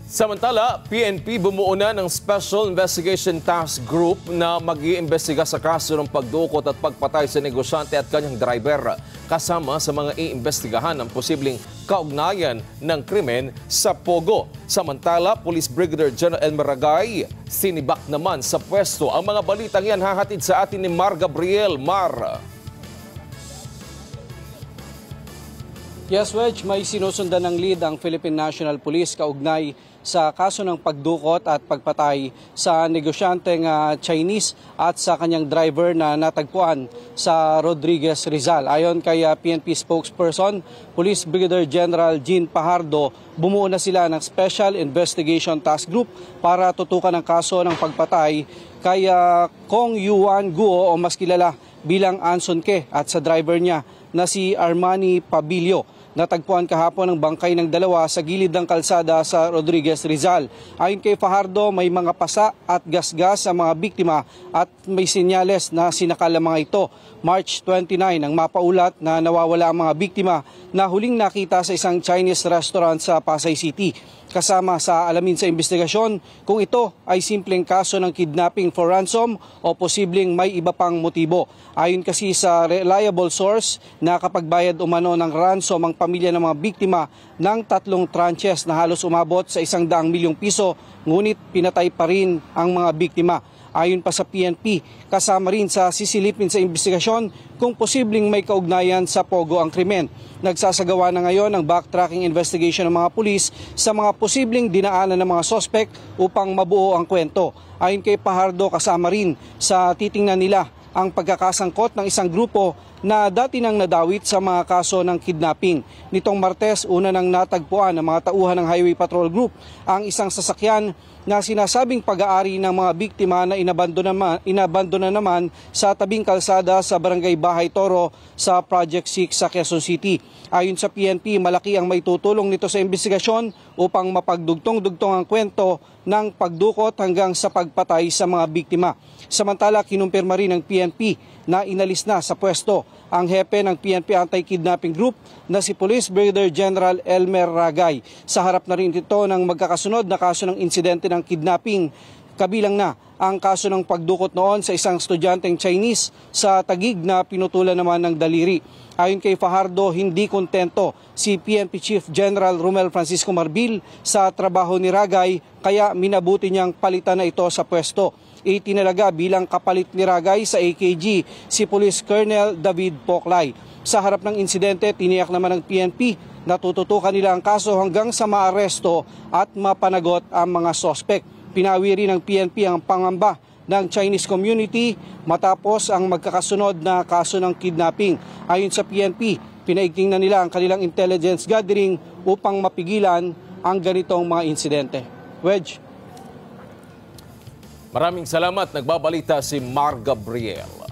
Samantala, PNP bumuo na ng Special Investigation Task Group na mag-iimbestiga sa kaso ng pagdukot at pagpatay sa negosyante at kanyang driver, kasama sa mga iimbestigahan ng posibleng kaugnayan ng krimen sa Pogo. Samantala, Police Brigadier General Elmer Ragay sinibak naman sa pwesto. Ang mga balitang yan hahatid sa atin ni Mar Gabriel. Mar. Yes, Wedge, may sinusundan ng lead ang Philippine National Police kaugnay sa kaso ng pagdukot at pagpatay sa negosyanteng Chinese at sa kanyang driver na natagpuan sa Rodriguez, Rizal. Ayon kay PNP spokesperson, Police Brigadier General Jean Pajardo, bumuo na sila ng Special Investigation Task Group para tutukan ang kaso ng pagpatay kay Kong Yuan Guo o mas kilala bilang Anson Ke at sa driver niya na si Armani Pabilio. Natagpuan kahapon ang bangkay ng dalawa sa gilid ng kalsada sa Rodriguez, Rizal. Ayon kay Fajardo, may mga pasa at gasgas sa mga biktima at may sinyales na sinakal ang mga ito. March 29 ang mapaulat na nawawala ang mga biktima na huling nakita sa isang Chinese restaurant sa Pasay City. Kasama sa alamin sa investigasyon kung ito ay simpleng kaso ng kidnapping for ransom o posibleng may iba pang motibo. Ayon kasi sa reliable source, nakapagbayad umano ng ransom ang pamilya ng mga biktima ng 3 tranches na halos umabot sa 100 milyong piso, ngunit pinatay pa rin ang mga biktima. Ayon pa sa PNP, kasama rin sa sisilipin sa investigasyon kung posibleng may kaugnayan sa Pogo ang krimen. Nagsasagawa na ngayon ang backtracking investigation ng mga pulis sa mga posibleng dinaanan ng mga sospek upang mabuo ang kwento. Ayon kay Pajardo, kasama rin sa titingnan nila ang pagkakasangkot ng isang grupo na dati nang nadawit sa mga kaso ng kidnapping. Nitong Martes, una nang natagpuan ng mga tauhan ng Highway Patrol Group ang isang sasakyan na sinasabing pag-aari ng mga biktima na inabandona naman sa tabing kalsada sa Barangay Bahay Toro sa Project 6 sa Quezon City. Ayon sa PNP, malaki ang may tutulong nito sa investigasyon upang mapagdugtong-dugtong ang kwento ng pagdukot hanggang sa pagpatay sa mga biktima. Samantala, kinumpirma rin ng PNP na inalis na sa pwesto ang hepe ng PNP Anti-Kidnapping Group na si Police Brigadier General Elmer Ragay. Sa harap na rin ito ng magkakasunod na kaso ng insidente ng kidnapping, kabilang na ang kaso ng pagdukot noon sa isang estudyanteng Chinese sa Taguig na pinutulan naman ng daliri. Ayon kay Fajardo, hindi kontento si PNP Chief General Romel Francisco Marbil sa trabaho ni Ragay, kaya minabuti niyang palitan na ito sa pwesto. Itinalaga bilang kapalit ni Ragay sa AKG si Police Colonel David Poclay. Sa harap ng insidente, tiniyak naman ng PNP na tututukan nila ang kaso hanggang sa maaresto at mapanagot ang mga sospek. Pinawi rin ng PNP ang pangamba ng Chinese community matapos ang magkakasunod na kaso ng kidnapping. Ayon sa PNP, pinaigting na nila ang kanilang intelligence gathering upang mapigilan ang ganitong mga insidente. Wedge. Maraming salamat. Nagbabalita si Mar Gabriel.